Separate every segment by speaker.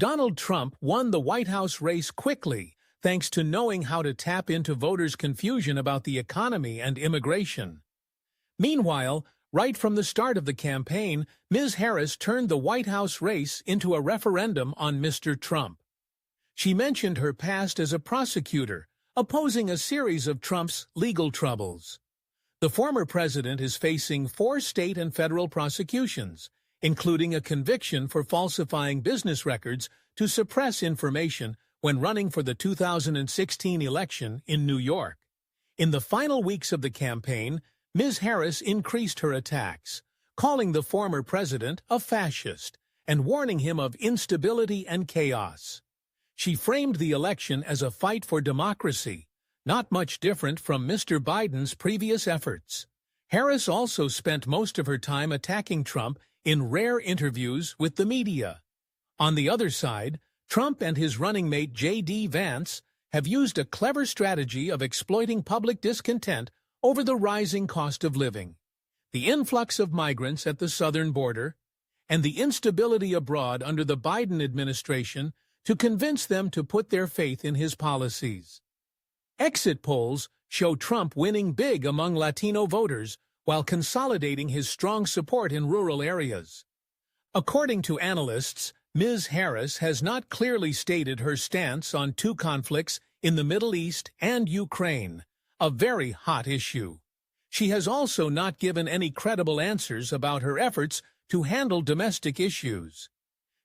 Speaker 1: Donald Trump won the White House race quickly, thanks to knowing how to tap into voters' confusion about the economy and immigration. Meanwhile, right from the start of the campaign, Ms. Harris turned the White House race into a referendum on Mr. Trump. She mentioned her past as a prosecutor, opposing a series of Trump's legal troubles. The former president is facing 4 state and federal prosecutions, including a conviction for falsifying business records to suppress information when running for the 2016 election in New York. In the final weeks of the campaign, Ms. Harris increased her attacks, calling the former president a fascist and warning him of instability and chaos. She framed the election as a fight for democracy, not much different from Mr. Biden's previous efforts. Harris also spent most of her time attacking Trump in rare interviews with the media. On the other side, Trump and his running mate J.D. Vance have used a clever strategy of exploiting public discontent over the rising cost of living, the influx of migrants at the southern border, and the instability abroad under the Biden administration to convince them to put their faith in his policies. Exit polls show Trump winning big among Latino voters while consolidating his strong support in rural areas. According to analysts, Ms. Harris has not clearly stated her stance on 2 conflicts in the Middle East and Ukraine, a very hot issue. She has also not given any credible answers about her efforts to handle domestic issues.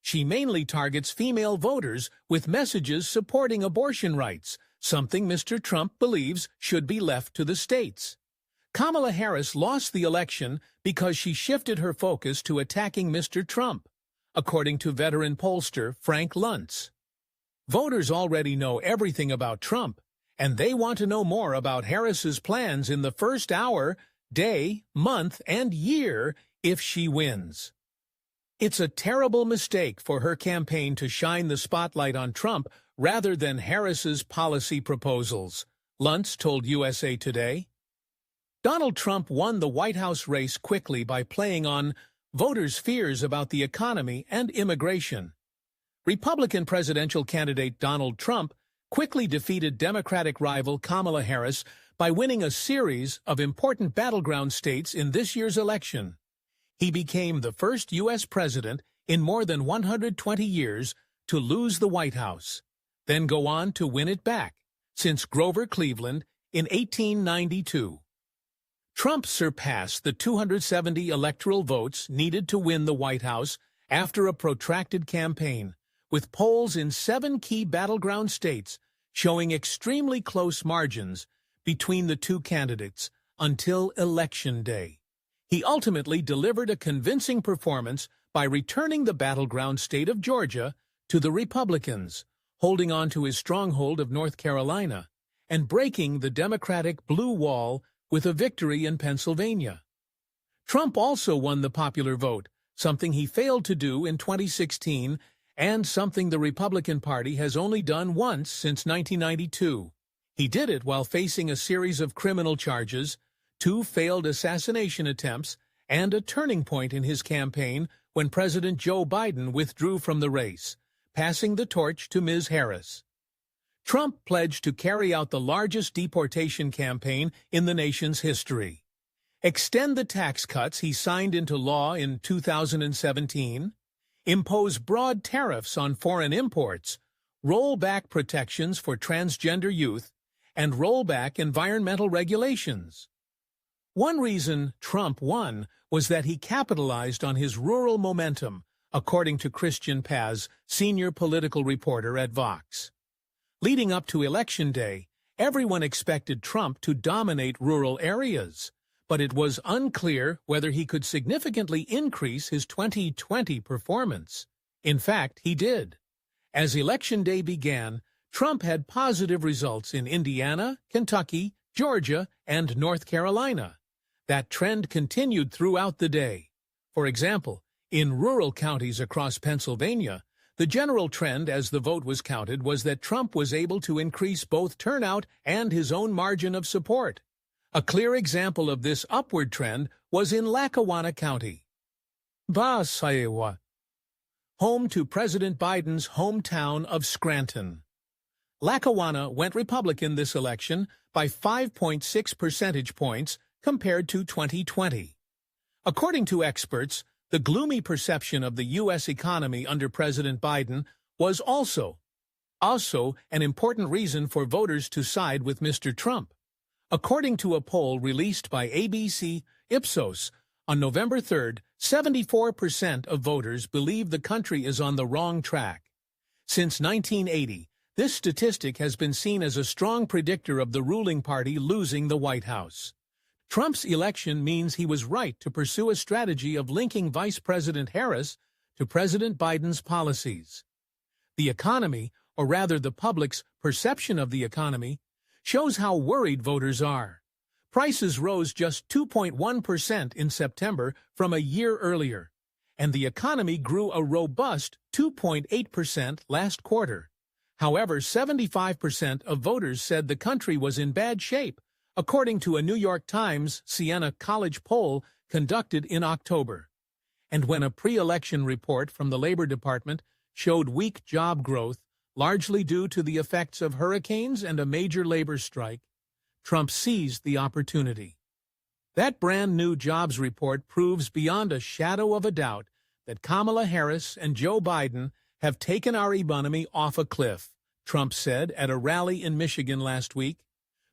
Speaker 1: She mainly targets female voters with messages supporting abortion rights, something Mr. Trump believes should be left to the states. Kamala Harris lost the election because she shifted her focus to attacking Mr. Trump, according to veteran pollster Frank Luntz. Voters already know everything about Trump, and they want to know more about Harris's plans in the first hour, day, month, and year if she wins. It's a terrible mistake for her campaign to shine the spotlight on Trump rather than Harris's policy proposals, Luntz told USA Today. Donald Trump won the White House race quickly by playing on voters' fears about the economy and immigration. Republican presidential candidate Donald Trump quickly defeated Democratic rival Kamala Harris by winning a series of important battleground states in this year's election. He became the first U.S. president in more than 120 years to lose the White House, then go on to win it back, since Grover Cleveland in 1892. Trump surpassed the 270 electoral votes needed to win the White House after a protracted campaign, with polls in 7 key battleground states showing extremely close margins between the 2 candidates until Election Day. He ultimately delivered a convincing performance by returning the battleground state of Georgia to the Republicans, holding on to his stronghold of North Carolina, and breaking the Democratic blue wall with a victory in Pennsylvania. Trump also won the popular vote, something he failed to do in 2016 and something the Republican Party has only done once since 1992. He did it while facing a series of criminal charges, 2 failed assassination attempts, and a turning point in his campaign when President Joe Biden withdrew from the race, passing the torch to Ms. Harris. Trump pledged to carry out the largest deportation campaign in the nation's history, extend the tax cuts he signed into law in 2017, impose broad tariffs on foreign imports, roll back protections for transgender youth, and roll back environmental regulations. One reason Trump won was that he capitalized on his rural momentum, according to Christian Paz, senior political reporter at Vox. Leading up to Election Day, everyone expected Trump to dominate rural areas, but it was unclear whether he could significantly increase his 2020 performance. In fact, he did. As Election Day began, Trump had positive results in Indiana, Kentucky, Georgia, and North Carolina. That trend continued throughout the day. For example, in rural counties across Pennsylvania, the general trend as the vote was counted was that Trump was able to increase both turnout and his own margin of support. A clear example of this upward trend was in Lackawanna County. home to President Biden's hometown of Scranton. Lackawanna went Republican this election by 5.6 percentage points compared to 2020. According to experts, the gloomy perception of the U.S. economy under President Biden was also an important reason for voters to side with Mr. Trump. According to a poll released by ABC Ipsos on November 3rd, 74% of voters believe the country is on the wrong track. Since 1980, this statistic has been seen as a strong predictor of the ruling party losing the White House. Trump's election means he was right to pursue a strategy of linking Vice President Harris to President Biden's policies. The economy, or rather the public's perception of the economy, shows how worried voters are. Prices rose just 2.1% in September from a year earlier, and the economy grew a robust 2.8% last quarter. However, 75% of voters said the country was in bad shape, according to a New York Times Siena College poll conducted in October. And when a pre-election report from the Labor Department showed weak job growth, largely due to the effects of hurricanes and a major labor strike, Trump seized the opportunity. That brand-new jobs report proves beyond a shadow of a doubt that Kamala Harris and Joe Biden have taken our economy off a cliff, Trump said at a rally in Michigan last week.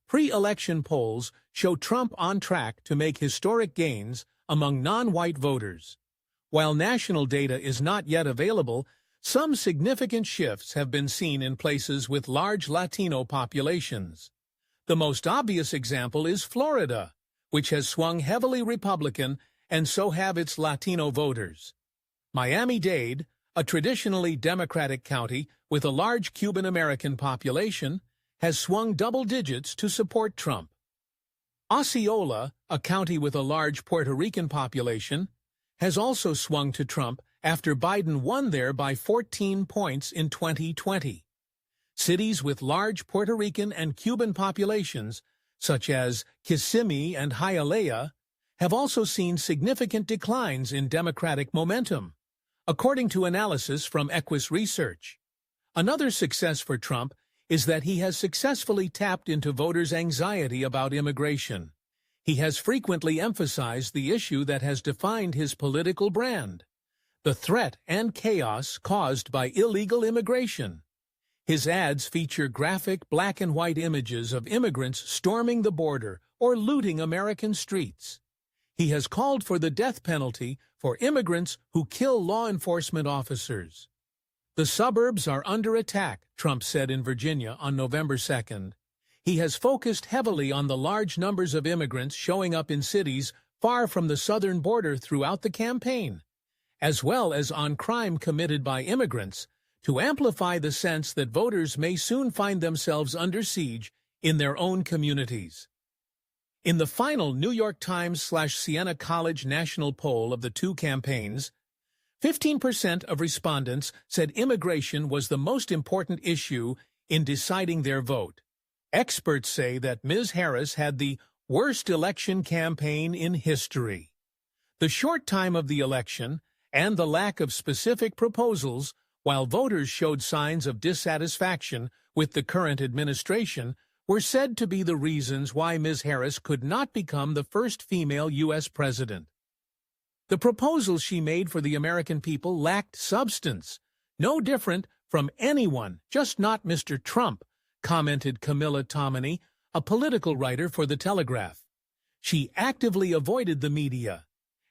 Speaker 1: Pre-election polls show Trump on track to make historic gains among non-white voters. While national data is not yet available, some significant shifts have been seen in places with large Latino populations. The most obvious example is Florida, which has swung heavily Republican, and so have its Latino voters. Miami-Dade, a traditionally Democratic county with a large Cuban-American population, has swung double digits to support Trump. Osceola, a county with a large Puerto Rican population, has also swung to Trump after Biden won there by 14 points in 2020. Cities with large Puerto Rican and Cuban populations, such as Kissimmee and Hialeah, have also seen significant declines in Democratic momentum, according to analysis from Equus Research. Another success for Trump is that he has successfully tapped into voters' anxiety about immigration. He has frequently emphasized the issue that has defined his political brand: the threat and chaos caused by illegal immigration. His ads feature graphic black and white images of immigrants storming the border or looting American streets. He has called for the death penalty for immigrants who kill law enforcement officers. The suburbs are under attack, Trump said in Virginia on November 2nd. He has focused heavily on the large numbers of immigrants showing up in cities far from the southern border throughout the campaign, as well as on crime committed by immigrants, to amplify the sense that voters may soon find themselves under siege in their own communities. In the final New York Times/Siena College national poll of the two campaigns, 15% of respondents said immigration was the most important issue in deciding their vote. Experts say that Ms. Harris had the worst election campaign in history. The short time of the election and the lack of specific proposals, while voters showed signs of dissatisfaction with the current administration, were said to be the reasons why Ms. Harris could not become the first female U.S. president. The proposals she made for the American people lacked substance, no different from anyone, just not Mr. Trump, commented Camilla Tominey, a political writer for The Telegraph. She actively avoided the media,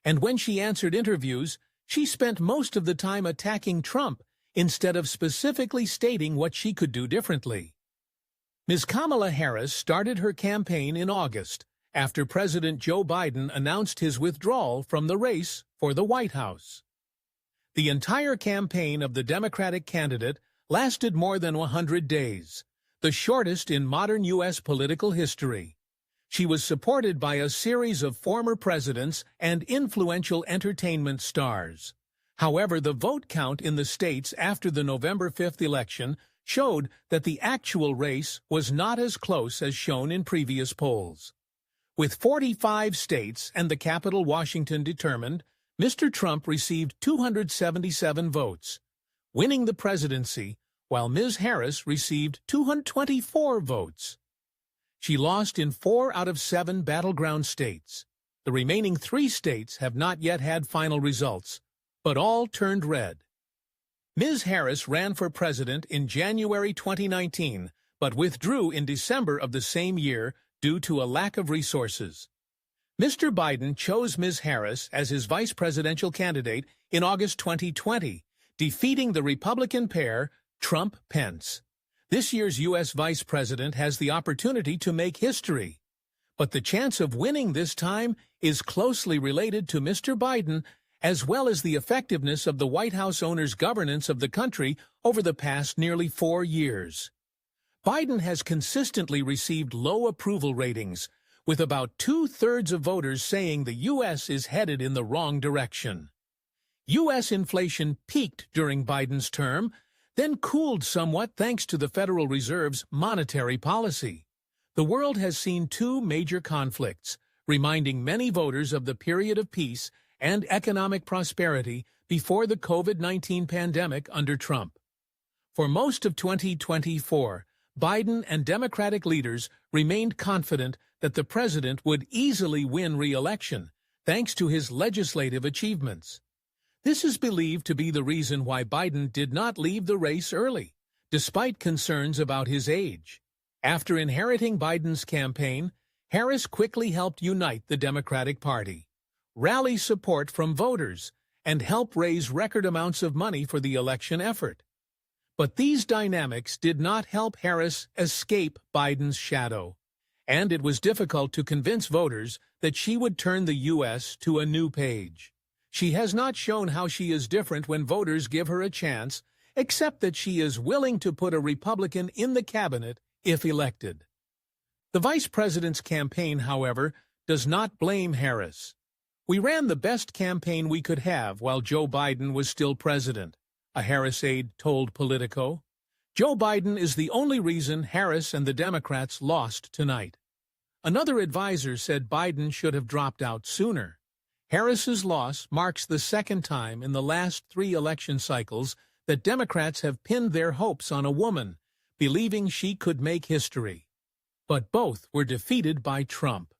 Speaker 1: and when she answered interviews, she spent most of the time attacking Trump instead of specifically stating what she could do differently. Ms. Kamala Harris started her campaign in August, after President Joe Biden announced his withdrawal from the race for the White House. The entire campaign of the Democratic candidate lasted more than 100 days, the shortest in modern U.S. political history. She was supported by a series of former presidents and influential entertainment stars. However, the vote count in the states after the November 5th election showed that the actual race was not as close as shown in previous polls. With 45 states and the capital Washington determined, Mr. Trump received 277 votes, winning the presidency, while Ms. Harris received 224 votes. She lost in 4 out of 7 battleground states. The remaining 3 states have not yet had final results, but all turned red. Ms. Harris ran for president in January 2019, but withdrew in December of the same year due to a lack of resources. Mr. Biden chose Ms. Harris as his vice presidential candidate in August 2020, defeating the Republican pair Trump-Pence. This year's U.S. vice president has the opportunity to make history, but the chance of winning this time is closely related to Mr. Biden as well as the effectiveness of the White House owner's governance of the country over the past nearly 4 years. Biden has consistently received low approval ratings, with about 2/3 of voters saying the U.S. is headed in the wrong direction. U.S. inflation peaked during Biden's term, then cooled somewhat thanks to the Federal Reserve's monetary policy. The world has seen 2 major conflicts, reminding many voters of the period of peace and economic prosperity before the COVID-19 pandemic under Trump. For most of 2024, Biden and Democratic leaders remained confident that the president would easily win re-election, thanks to his legislative achievements. This is believed to be the reason why Biden did not leave the race early, despite concerns about his age. After inheriting Biden's campaign, Harris quickly helped unite the Democratic Party, rally support from voters, and help raise record amounts of money for the election effort. But these dynamics did not help Harris escape Biden's shadow, and it was difficult to convince voters that she would turn the U.S. to a new page. She has not shown how she is different when voters give her a chance, except that she is willing to put a Republican in the cabinet if elected. The vice president's campaign, however, does not blame Harris. "We ran the best campaign we could have while Joe Biden was still president," a Harris aide told Politico. "Joe Biden is the only reason Harris and the Democrats lost tonight." Another advisor said Biden should have dropped out sooner. Harris's loss marks the second time in the last 3 election cycles that Democrats have pinned their hopes on a woman, believing she could make history. But both were defeated by Trump.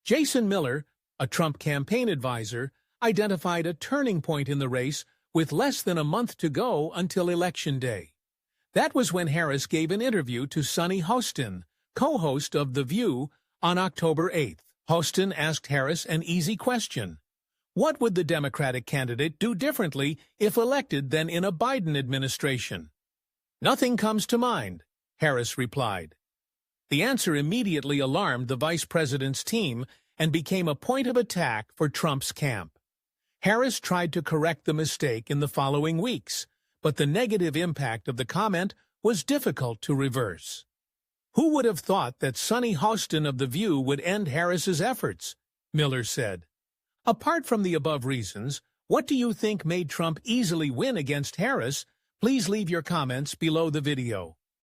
Speaker 1: Jason Miller, a Trump campaign advisor, identified a turning point in the race with less than a month to go until Election Day. That was when Harris gave an interview to Sunny Hostin, co-host of The View, on October 8th. Hostin asked Harris an easy question. What would the Democratic candidate do differently if elected than in a Biden administration? "Nothing comes to mind," Harris replied. The answer immediately alarmed the vice president's team and became a point of attack for Trump's camp. Harris tried to correct the mistake in the following weeks, but the negative impact of the comment was difficult to reverse. "Who would have thought that Sunny Hostin of The View would end Harris's efforts?" Miller said. Apart from the above reasons, what do you think made Trump easily win against Harris? Please leave your comments below the video.